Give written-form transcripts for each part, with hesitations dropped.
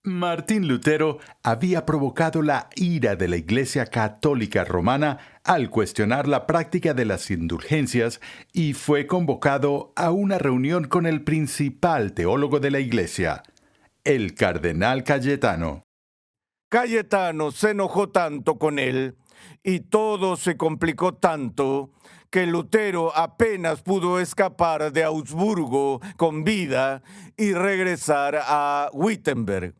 Martín Lutero había provocado la ira de la Iglesia Católica Romana al cuestionar la práctica de las indulgencias y fue convocado a una reunión con el principal teólogo de la Iglesia, el cardenal Cayetano. Cayetano se enojó tanto con él y todo se complicó tanto que Lutero apenas pudo escapar de Augsburgo con vida y regresar a Wittenberg.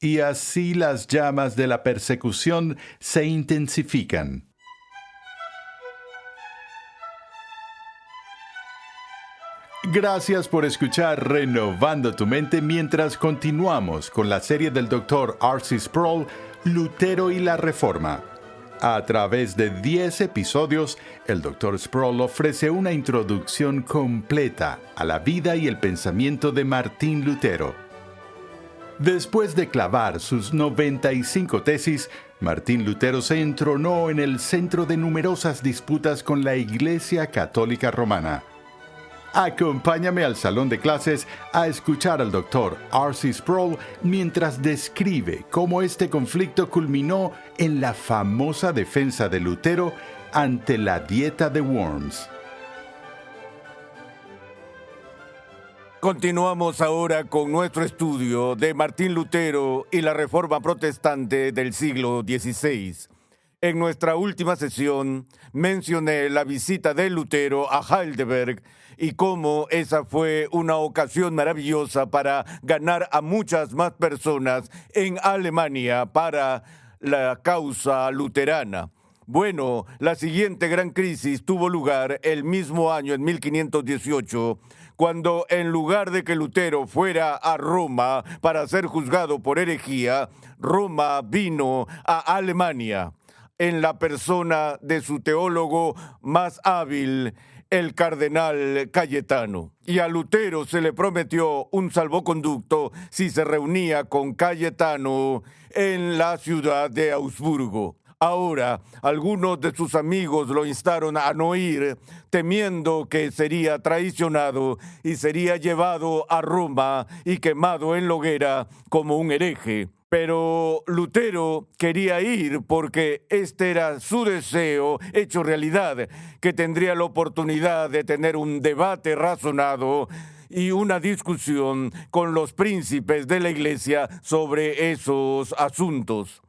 Y así las llamas de la persecución se intensifican. Gracias por escuchar Renovando tu Mente mientras continuamos con la serie del Dr. R.C. Sproul, Lutero y la Reforma. A través de 10 episodios, el Dr. Sproul ofrece una introducción completa a la vida y el pensamiento de Martín Lutero. Después de clavar sus 95 tesis, Martín Lutero se entronó en el centro de numerosas disputas con la Iglesia Católica Romana. Acompáñame al salón de clases a escuchar al Dr. R.C. Sproul mientras describe cómo este conflicto culminó en la famosa defensa de Lutero ante la dieta de Worms. Continuamos ahora con nuestro estudio de Martín Lutero y la Reforma Protestante del siglo XVI. En nuestra última sesión mencioné la visita de Lutero a Heidelberg y cómo esa fue una ocasión maravillosa para ganar a muchas más personas en Alemania para la causa luterana. Bueno, la siguiente gran crisis tuvo lugar el mismo año, en 1518, cuando en lugar de que Lutero fuera a Roma para ser juzgado por herejía, Roma vino a Alemania en la persona de su teólogo más hábil, el cardenal Cayetano. Y a Lutero se le prometió un salvoconducto si se reunía con Cayetano en la ciudad de Augsburgo. Ahora, algunos de sus amigos lo instaron a no ir, temiendo que sería traicionado y sería llevado a Roma y quemado en la hoguera como un hereje. Pero Lutero quería ir porque este era su deseo hecho realidad, que tendría la oportunidad de tener un debate razonado y una discusión con los príncipes de la Iglesia sobre esos asuntos.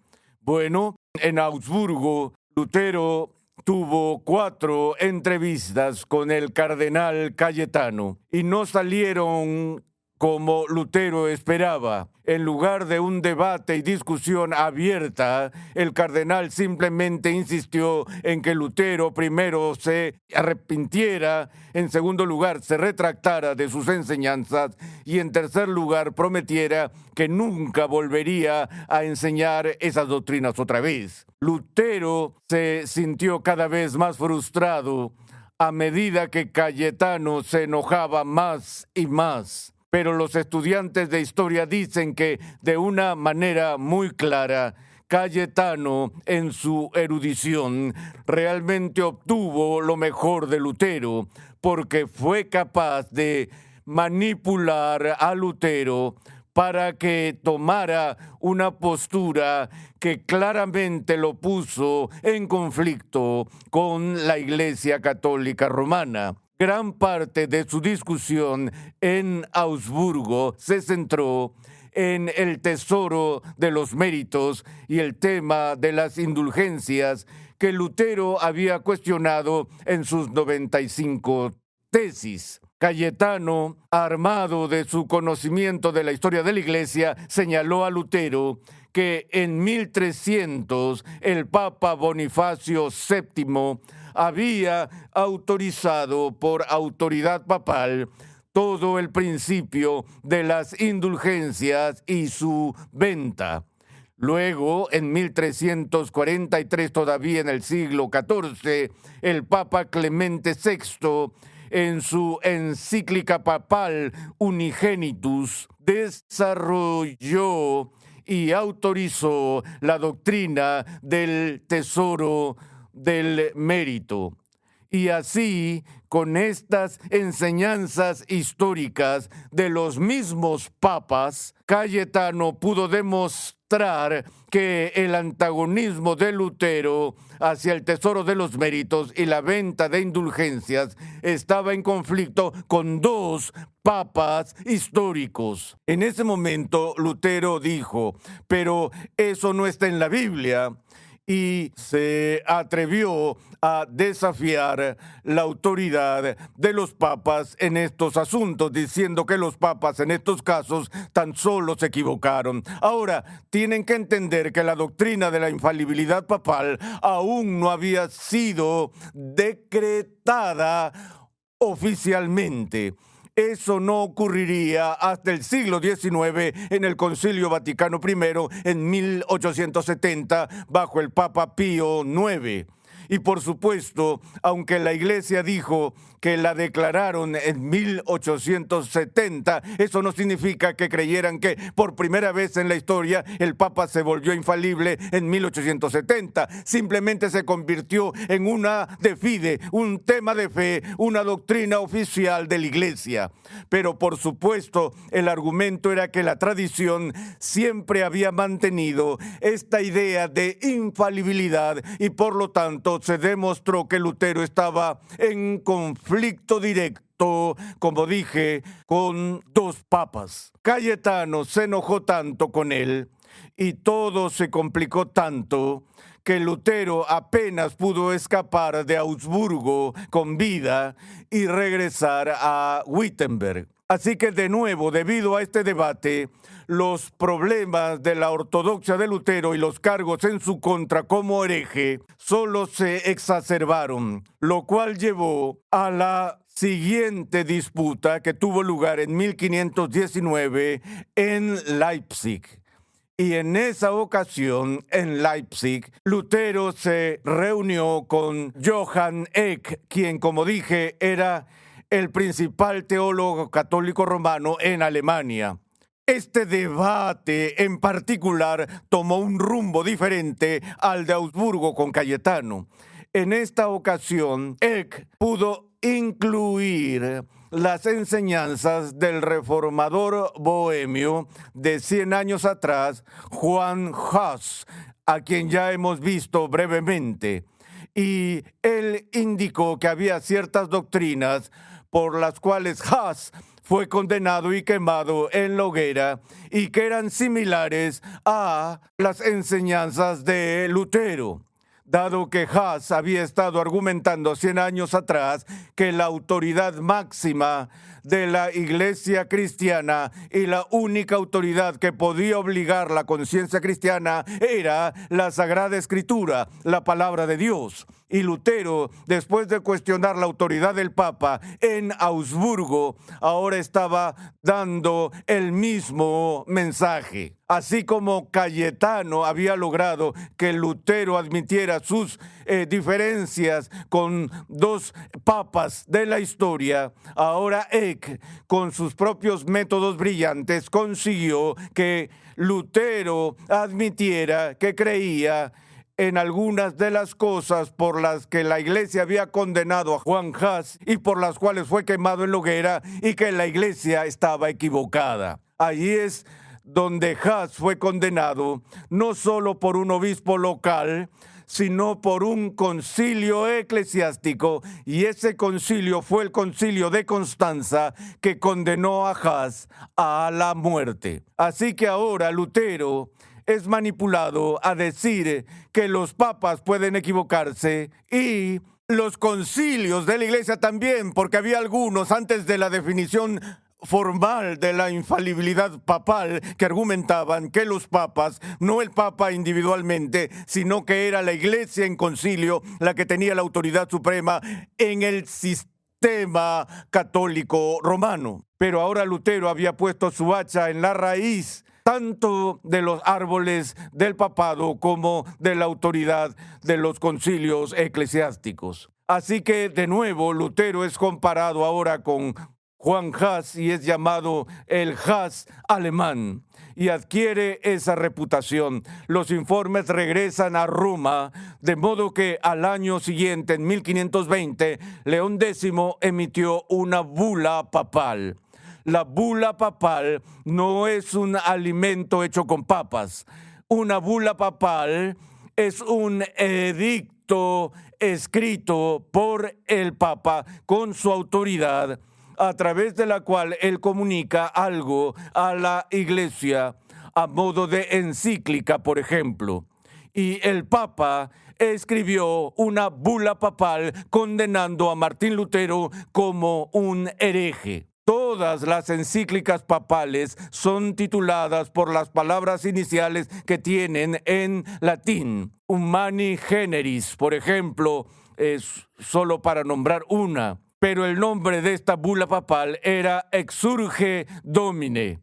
Bueno, en Augsburgo, Lutero tuvo 4 entrevistas con el cardenal Cayetano y no salieron como Lutero esperaba. En lugar de un debate y discusión abierta, el cardenal simplemente insistió en que Lutero primero se arrepintiera, en segundo lugar se retractara de sus enseñanzas y en tercer lugar prometiera que nunca volvería a enseñar esas doctrinas otra vez. Lutero se sintió cada vez más frustrado a medida que Cayetano se enojaba más y más. Pero los estudiantes de historia dicen que de una manera muy clara, Cayetano, en su erudición, realmente obtuvo lo mejor de Lutero, porque fue capaz de manipular a Lutero para que tomara una postura que claramente lo puso en conflicto con la Iglesia Católica Romana. Gran parte de su discusión en Augsburgo se centró en el tesoro de los méritos y el tema de las indulgencias que Lutero había cuestionado en sus 95 tesis. Cayetano, armado de su conocimiento de la historia de la Iglesia, señaló a Lutero que en 1300 el Papa Bonifacio VII había autorizado por autoridad papal todo el principio de las indulgencias y su venta. Luego, en 1343, todavía en el siglo XIV, el Papa Clemente VI, en su encíclica papal Unigenitus, desarrolló y autorizó la doctrina del tesoro del mérito. Y así, con estas enseñanzas históricas de los mismos papas, Cayetano pudo demostrar que el antagonismo de Lutero hacia el tesoro de los méritos y la venta de indulgencias estaba en conflicto con dos papas históricos. En ese momento, Lutero dijo, pero eso no está en la Biblia. Y se atrevió a desafiar la autoridad de los papas en estos asuntos, diciendo que los papas en estos casos tan solo se equivocaron. Ahora, tienen que entender que la doctrina de la infalibilidad papal aún no había sido decretada oficialmente. Eso no ocurriría hasta el siglo XIX en el Concilio Vaticano I en 1870 bajo el Papa Pío IX. Y por supuesto, aunque la Iglesia dijo que la declararon en 1870, eso no significa que creyeran que por primera vez en la historia el Papa se volvió infalible en 1870. Simplemente se convirtió en una de fide, un tema de fe, una doctrina oficial de la Iglesia. Pero por supuesto, el argumento era que la tradición siempre había mantenido esta idea de infalibilidad y por lo tanto se demostró que Lutero estaba en conflicto directo, como dije, con dos papas. Cayetano se enojó tanto con él y todo se complicó tanto que Lutero apenas pudo escapar de Augsburgo con vida y regresar a Wittenberg. Así que de nuevo, debido a este debate, los problemas de la ortodoxia de Lutero y los cargos en su contra como hereje solo se exacerbaron, lo cual llevó a la siguiente disputa que tuvo lugar en 1519 en Leipzig. Y en esa ocasión, en Leipzig, Lutero se reunió con Johann Eck, quien, como dije, era el principal teólogo católico romano en Alemania. Este debate en particular tomó un rumbo diferente al de Augsburgo con Cayetano. En esta ocasión, Eck pudo incluir las enseñanzas del reformador bohemio de 100 años atrás, Juan Huss, a quien ya hemos visto brevemente. Y él indicó que había ciertas doctrinas por las cuales Huss fue condenado y quemado en la hoguera y que eran similares a las enseñanzas de Lutero, dado que Huss había estado argumentando 100 años atrás que la autoridad máxima de la Iglesia cristiana y la única autoridad que podía obligar la conciencia cristiana era la Sagrada Escritura, la palabra de Dios. Y Lutero, después de cuestionar la autoridad del Papa en Augsburgo, ahora estaba dando el mismo mensaje. Así como Cayetano había logrado que Lutero admitiera sus diferencias con dos papas de la historia, ahora Eck, con sus propios métodos brillantes, consiguió que Lutero admitiera que creía en algunas de las cosas por las que la Iglesia había condenado a Juan Huss y por las cuales fue quemado en la hoguera y que la Iglesia estaba equivocada. Allí es donde Huss fue condenado no solo por un obispo local, sino por un concilio eclesiástico, y ese concilio fue el concilio de Constanza que condenó a Huss a la muerte. Así que ahora Lutero es manipulado a decir que los papas pueden equivocarse y los concilios de la Iglesia también, porque había algunos antes de la definición formal de la infalibilidad papal que argumentaban que los papas, no el papa individualmente, sino que era la Iglesia en concilio la que tenía la autoridad suprema en el sistema católico romano. Pero ahora Lutero había puesto su hacha en la raíz tanto de los árboles del papado como de la autoridad de los concilios eclesiásticos. Así que, de nuevo, Lutero es comparado ahora con Juan Hus y es llamado el Hus alemán y adquiere esa reputación. Los informes regresan a Roma, de modo que al año siguiente, en 1520, León X emitió una bula papal. La bula papal no es un alimento hecho con papas. Una bula papal es un edicto escrito por el Papa con su autoridad, a través de la cual él comunica algo a la Iglesia a modo de encíclica, por ejemplo. Y el Papa escribió una bula papal condenando a Martín Lutero como un hereje. Todas las encíclicas papales son tituladas por las palabras iniciales que tienen en latín. Humani Generis, por ejemplo, es solo para nombrar una. Pero el nombre de esta bula papal era Exsurge Domine,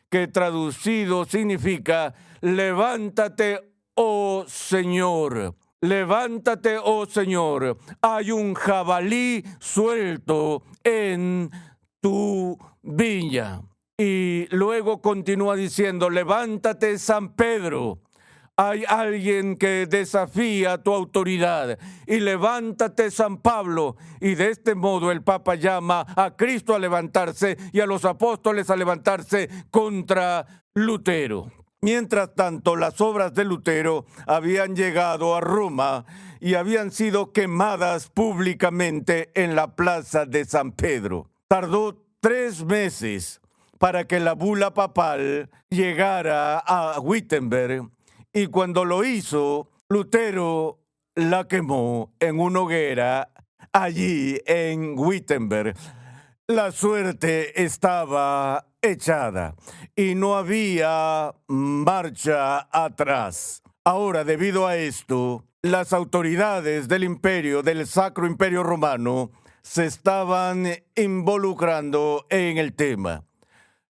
que traducido significa levántate, oh Señor. Levántate, oh Señor. Hay un jabalí suelto en tu viña. Y luego continúa diciendo, levántate, San Pedro. Hay alguien que desafía tu autoridad. Y levántate, San Pablo. Y de este modo el Papa llama a Cristo a levantarse y a los apóstoles a levantarse contra Lutero. Mientras tanto, las obras de Lutero habían llegado a Roma y habían sido quemadas públicamente en la plaza de San Pedro. Tardó 3 meses para que la bula papal llegara a Wittenberg. Y cuando lo hizo, Lutero la quemó en una hoguera allí en Wittenberg. La suerte estaba echada y no había marcha atrás. Ahora, debido a esto, las autoridades del imperio, del Sacro Imperio Romano, se estaban involucrando en el tema.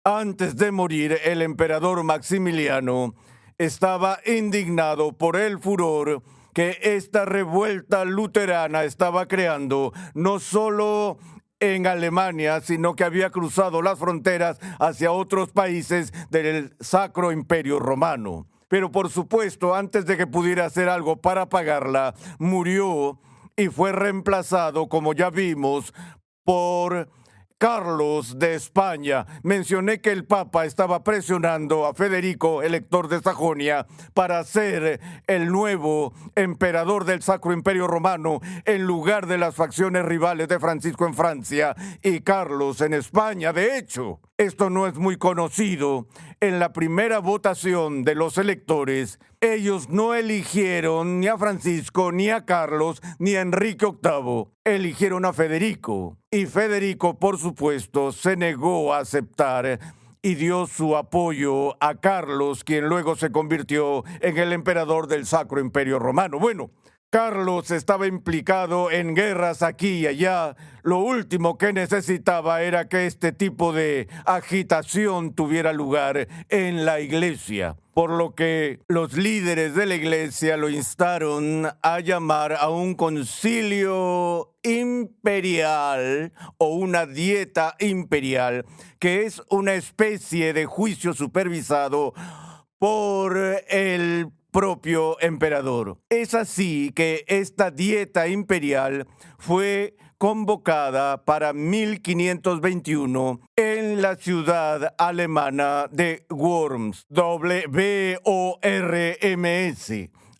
Antes de morir, el emperador Maximiliano estaba indignado por el furor que esta revuelta luterana estaba creando, no solo en Alemania, sino que había cruzado las fronteras hacia otros países del Sacro Imperio Romano. Pero por supuesto, antes de que pudiera hacer algo para apagarla, murió y fue reemplazado, como ya vimos, por Carlos de España. Mencioné que el Papa estaba presionando a Federico, elector de Sajonia, para ser el nuevo emperador del Sacro Imperio Romano en lugar de las facciones rivales de Francisco en Francia y Carlos en España. De hecho, esto no es muy conocido. En la primera votación de los electores, ellos no eligieron ni a Francisco, ni a Carlos, ni a Enrique VIII. Eligieron a Federico. Y Federico, por supuesto, se negó a aceptar y dio su apoyo a Carlos, quien luego se convirtió en el emperador del Sacro Imperio Romano. Bueno, Carlos estaba implicado en guerras aquí y allá. Lo último que necesitaba era que este tipo de agitación tuviera lugar en la iglesia, por lo que los líderes de la iglesia lo instaron a llamar a un concilio imperial o una dieta imperial, que es una especie de juicio supervisado por el propio emperador. Es así que esta dieta imperial fue convocada para 1521 en la ciudad alemana de Worms, W-O-R-M-S.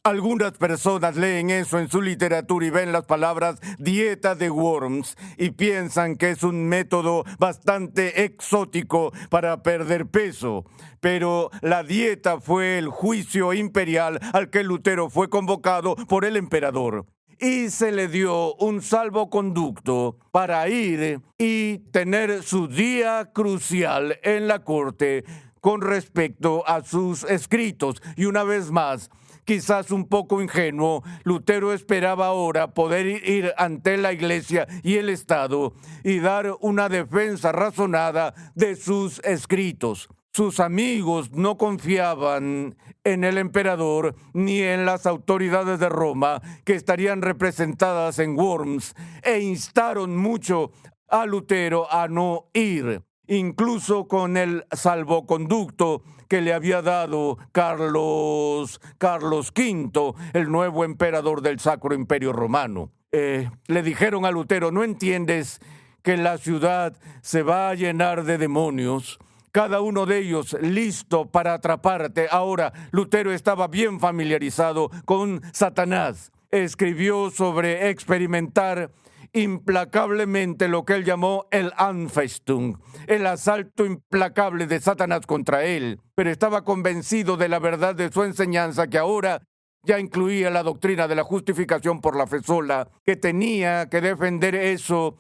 Algunas personas leen eso en su literatura y ven las palabras dieta de Worms y piensan que es un método bastante exótico para perder peso. Pero la dieta fue el juicio imperial al que Lutero fue convocado por el emperador. Y se le dio un salvoconducto para ir y tener su día crucial en la corte con respecto a sus escritos. Y una vez más, quizás un poco ingenuo, Lutero esperaba ahora poder ir ante la Iglesia y el Estado y dar una defensa razonada de sus escritos. Sus amigos no confiaban en el emperador ni en las autoridades de Roma que estarían representadas en Worms e instaron mucho a Lutero a no ir, incluso con el salvoconducto que le había dado Carlos V, el nuevo emperador del Sacro Imperio Romano. Le dijeron a Lutero: ¿no entiendes que la ciudad se va a llenar de demonios? Cada uno de ellos listo para atraparte. Ahora, Lutero estaba bien familiarizado con Satanás. Escribió sobre experimentar implacablemente lo que él llamó el Anfechtung, el asalto implacable de Satanás contra él, pero estaba convencido de la verdad de su enseñanza, que ahora ya incluía la doctrina de la justificación por la fe sola, que tenía que defender eso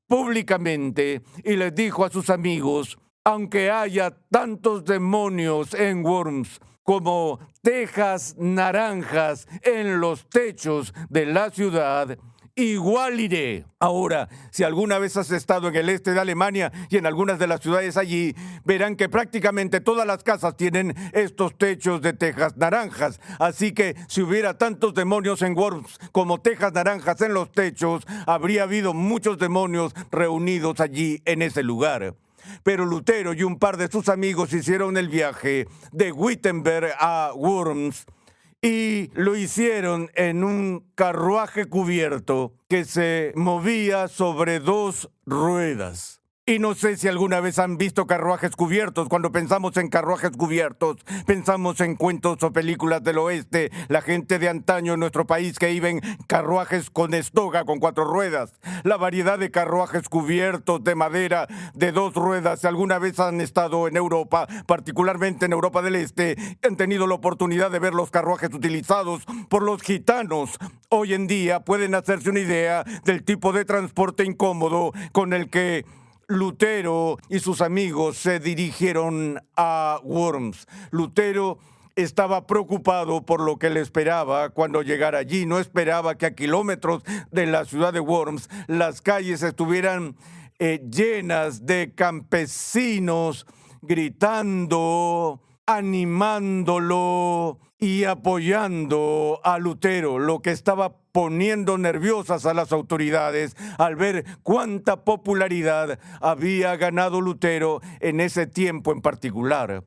públicamente, y les dijo a sus amigos: aunque haya tantos demonios en Worms como tejas naranjas en los techos de la ciudad, igual iré. Ahora, si alguna vez has estado en el este de Alemania y en algunas de las ciudades allí, verán que prácticamente todas las casas tienen estos techos de tejas naranjas. Así que si hubiera tantos demonios en Worms como tejas naranjas en los techos, habría habido muchos demonios reunidos allí en ese lugar. Pero Lutero y un par de sus amigos hicieron el viaje de Wittenberg a Worms, y lo hicieron en un carruaje cubierto que se movía sobre 2 ruedas. Y no sé si alguna vez han visto carruajes cubiertos. Cuando pensamos en carruajes cubiertos, pensamos en cuentos o películas del oeste, la gente de antaño en nuestro país que iba en carruajes con estoga, con 4 ruedas. La variedad de carruajes cubiertos de madera de 2 ruedas, si alguna vez han estado en Europa, particularmente en Europa del Este, han tenido la oportunidad de ver los carruajes utilizados por los gitanos. Hoy en día pueden hacerse una idea del tipo de transporte incómodo con el que Lutero y sus amigos se dirigieron a Worms. Lutero estaba preocupado por lo que le esperaba cuando llegara allí. No esperaba que a kilómetros de la ciudad de Worms las calles estuvieran llenas de campesinos gritando, animándolo y apoyando a Lutero, lo que estaba poniendo nerviosas a las autoridades al ver cuánta popularidad había ganado Lutero en ese tiempo en particular.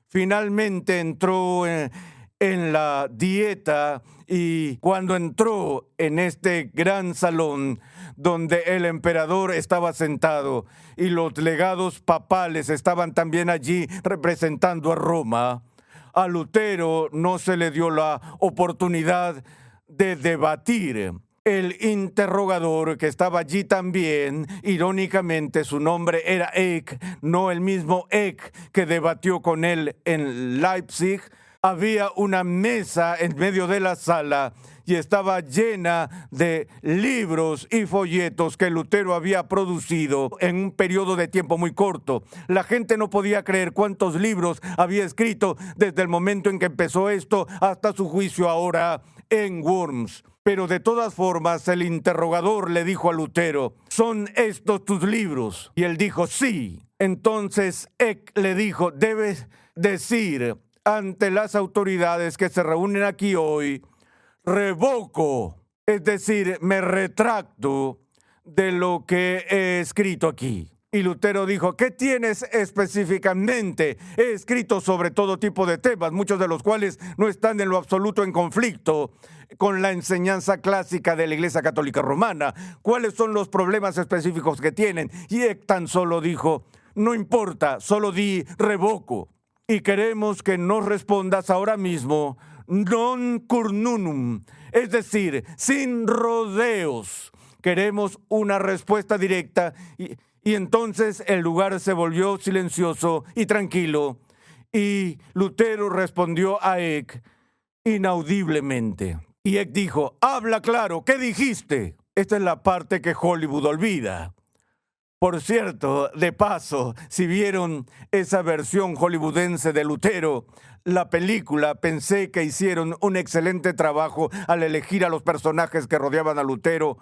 Finalmente entró en la dieta, y cuando entró en este gran salón donde el emperador estaba sentado y los legados papales estaban también allí representando a Roma, a Lutero no se le dio la oportunidad de debatir. El interrogador que estaba allí también, irónicamente su nombre era Eck, no el mismo Eck que debatió con él en Leipzig. Había una mesa en medio de la sala y estaba llena de libros y folletos que Lutero había producido en un periodo de tiempo muy corto. La gente no podía creer cuántos libros había escrito desde el momento en que empezó esto hasta su juicio ahora en Worms. Pero de todas formas, el interrogador le dijo a Lutero: ¿son estos tus libros? Y él dijo: sí. Entonces Eck le dijo: debes decir ante las autoridades que se reúnen aquí hoy: revoco, es decir, me retracto de lo que he escrito aquí. Y Lutero dijo: ¿qué tienes específicamente? He escrito sobre todo tipo de temas, muchos de los cuales no están en lo absoluto en conflicto con la enseñanza clásica de la Iglesia Católica Romana. ¿Cuáles son los problemas específicos que tienen? Y él tan solo dijo: no importa, solo di revoco. Y queremos que nos respondas ahora mismo, non curnunum, es decir, sin rodeos. Queremos una respuesta directa. Y entonces el lugar se volvió silencioso y tranquilo, y Lutero respondió a Eck inaudiblemente. Y Eck dijo: habla claro, ¿qué dijiste? Esta es la parte que Hollywood olvida. Por cierto, de paso, si vieron esa versión hollywoodense de Lutero, la película, pensé que hicieron un excelente trabajo al elegir a los personajes que rodeaban a Lutero,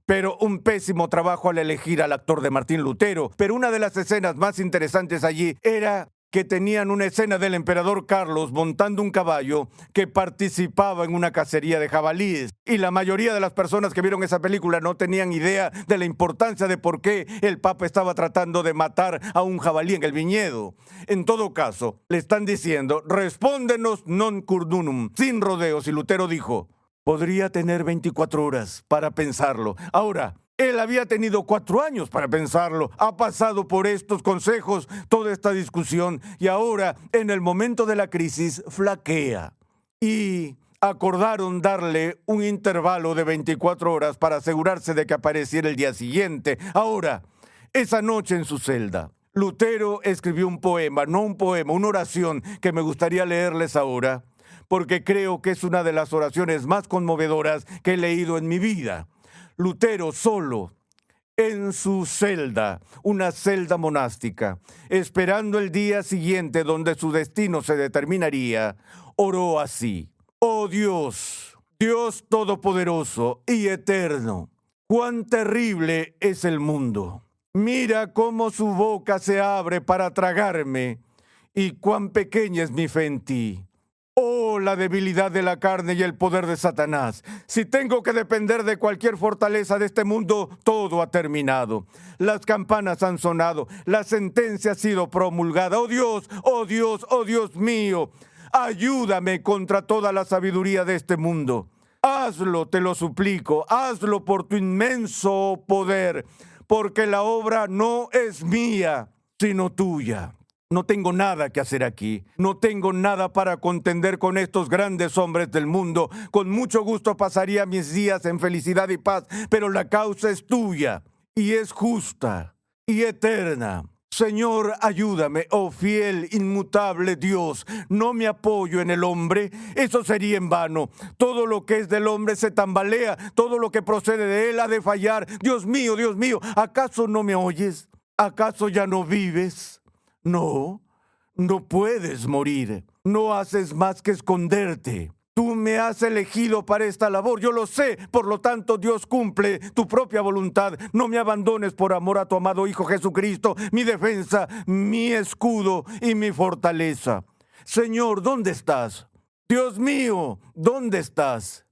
pero un pésimo trabajo al elegir al actor de Martín Lutero. Pero una de las escenas más interesantes allí era que tenían una escena del emperador Carlos montando un caballo que participaba en una cacería de jabalíes. Y la mayoría de las personas que vieron esa película no tenían idea de la importancia de por qué el Papa estaba tratando de matar a un jabalí en el viñedo. En todo caso, le están diciendo, respóndenos non curdunum, sin rodeos. Y Lutero dijo, podría tener 24 horas para pensarlo. Ahora, él había tenido 4 años para pensarlo, ha pasado por estos consejos, toda esta discusión, y ahora, en el momento de la crisis, flaquea. Y acordaron darle un intervalo de 24 horas para asegurarse de que apareciera el día siguiente. Ahora, esa noche en su celda, Lutero escribió un poema, no un poema, una oración que me gustaría leerles ahora, porque creo que es una de las oraciones más conmovedoras que he leído en mi vida. Lutero solo, en su celda, una celda monástica, esperando el día siguiente donde su destino se determinaría, oró así: oh Dios, Dios todopoderoso y eterno, cuán terrible es el mundo. Mira cómo su boca se abre para tragarme y cuán pequeña es mi fe en ti. Oh, la debilidad de la carne y el poder de Satanás. Si tengo que depender de cualquier fortaleza de este mundo, todo ha terminado. Las campanas han sonado, la sentencia ha sido promulgada. Oh Dios, oh Dios, oh Dios mío, ayúdame contra toda la sabiduría de este mundo. Hazlo, te lo suplico, hazlo por tu inmenso poder, porque la obra no es mía, sino tuya. No tengo nada que hacer aquí. No tengo nada para contender con estos grandes hombres del mundo. Con mucho gusto pasaría mis días en felicidad y paz, pero la causa es tuya y es justa y eterna. Señor, ayúdame, oh fiel, inmutable Dios. No me apoyo en el hombre, eso sería en vano. Todo lo que es del hombre se tambalea, todo lo que procede de él ha de fallar. Dios mío, ¿acaso no me oyes? ¿Acaso ya no vives? No, no puedes morir. No haces más que esconderte. Tú me has elegido para esta labor, yo lo sé. Por lo tanto, Dios, cumple tu propia voluntad. No me abandones por amor a tu amado Hijo Jesucristo, mi defensa, mi escudo y mi fortaleza. Señor, ¿dónde estás? Dios mío, ¿dónde estás?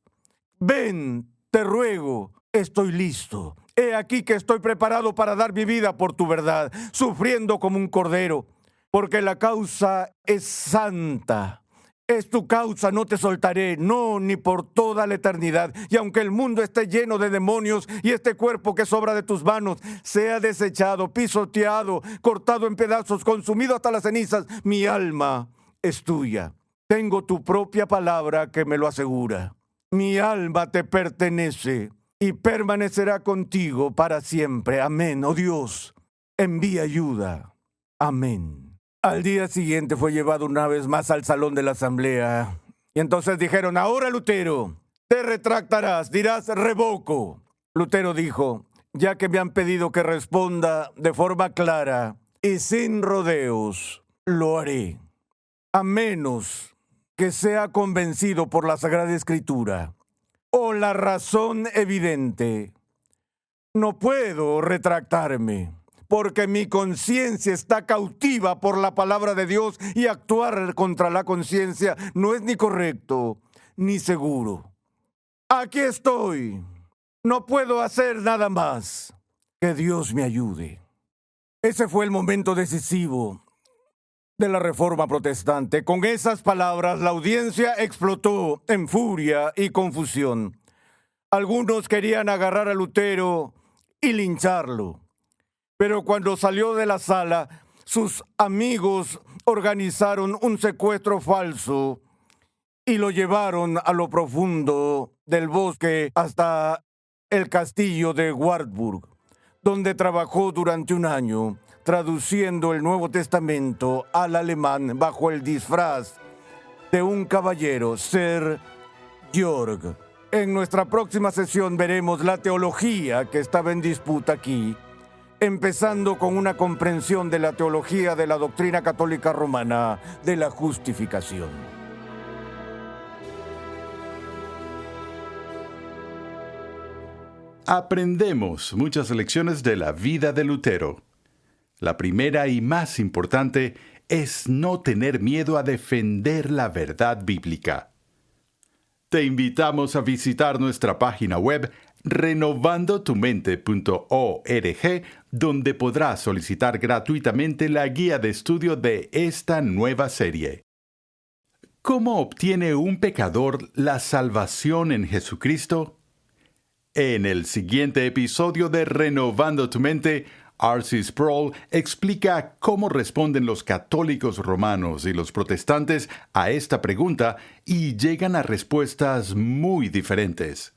Ven, te ruego, estoy listo. He aquí que estoy preparado para dar mi vida por tu verdad, sufriendo como un cordero, porque la causa es santa. Es tu causa, no te soltaré, no, ni por toda la eternidad. Y aunque el mundo esté lleno de demonios y este cuerpo que es obra de tus manos sea desechado, pisoteado, cortado en pedazos, consumido hasta las cenizas, mi alma es tuya. Tengo tu propia palabra que me lo asegura. Mi alma te pertenece y permanecerá contigo para siempre. Amén. Oh Dios, envía ayuda. Amén. Al día siguiente fue llevado una vez más al salón de la asamblea. Y entonces dijeron: ahora, Lutero, te retractarás, dirás revoco. Lutero dijo: ya que me han pedido que responda de forma clara y sin rodeos, lo haré. A menos que sea convencido por la Sagrada Escritura o la razón evidente, no puedo retractarme, porque mi conciencia está cautiva por la palabra de Dios y actuar contra la conciencia no es ni correcto ni seguro. Aquí estoy. No puedo hacer nada más. Que Dios me ayude. Ese fue el momento decisivo de la Reforma Protestante. Con esas palabras, la audiencia explotó en furia y confusión. Algunos querían agarrar a Lutero y lincharlo. Pero cuando salió de la sala, sus amigos organizaron un secuestro falso y lo llevaron a lo profundo del bosque hasta el castillo de Wartburg, donde trabajó durante un año traduciendo el Nuevo Testamento al alemán bajo el disfraz de un caballero, Sir Georg. En nuestra próxima sesión veremos la teología que estaba en disputa aquí, empezando con una comprensión de la teología de la doctrina católica romana de la justificación. Aprendemos muchas lecciones de la vida de Lutero. La primera y más importante es no tener miedo a defender la verdad bíblica. Te invitamos a visitar nuestra página web renovandotumente.org, donde podrás solicitar gratuitamente la guía de estudio de esta nueva serie. ¿Cómo obtiene un pecador la salvación en Jesucristo? En el siguiente episodio de Renovando tu Mente, R.C. Sproul explica cómo responden los católicos romanos y los protestantes a esta pregunta y llegan a respuestas muy diferentes.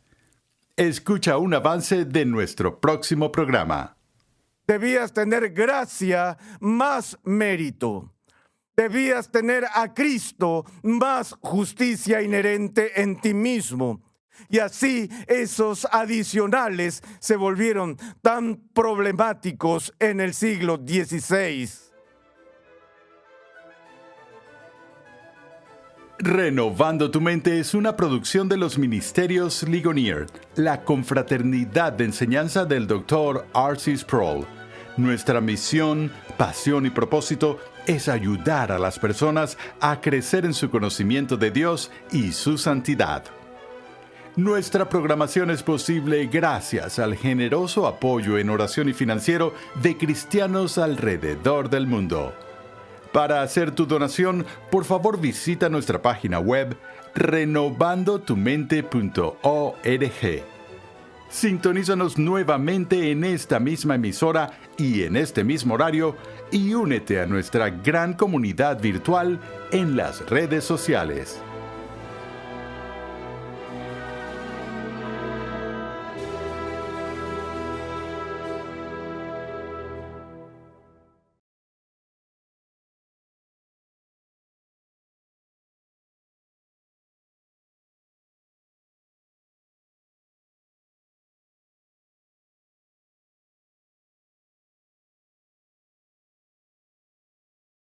Escucha un avance de nuestro próximo programa. Debías tener gracia más mérito. Debías tener a Cristo más justicia inherente en ti mismo. Y así esos adicionales se volvieron tan problemáticos en el siglo XVI. Renovando tu Mente es una producción de los Ministerios Ligonier, la confraternidad de enseñanza del Dr. R.C. Sproul. Nuestra misión, pasión y propósito es ayudar a las personas a crecer en su conocimiento de Dios y su santidad. Nuestra programación es posible gracias al generoso apoyo en oración y financiero de cristianos alrededor del mundo. Para hacer tu donación, por favor visita nuestra página web renovandotumente.org. Sintonízanos nuevamente en esta misma emisora y en este mismo horario y únete a nuestra gran comunidad virtual en las redes sociales.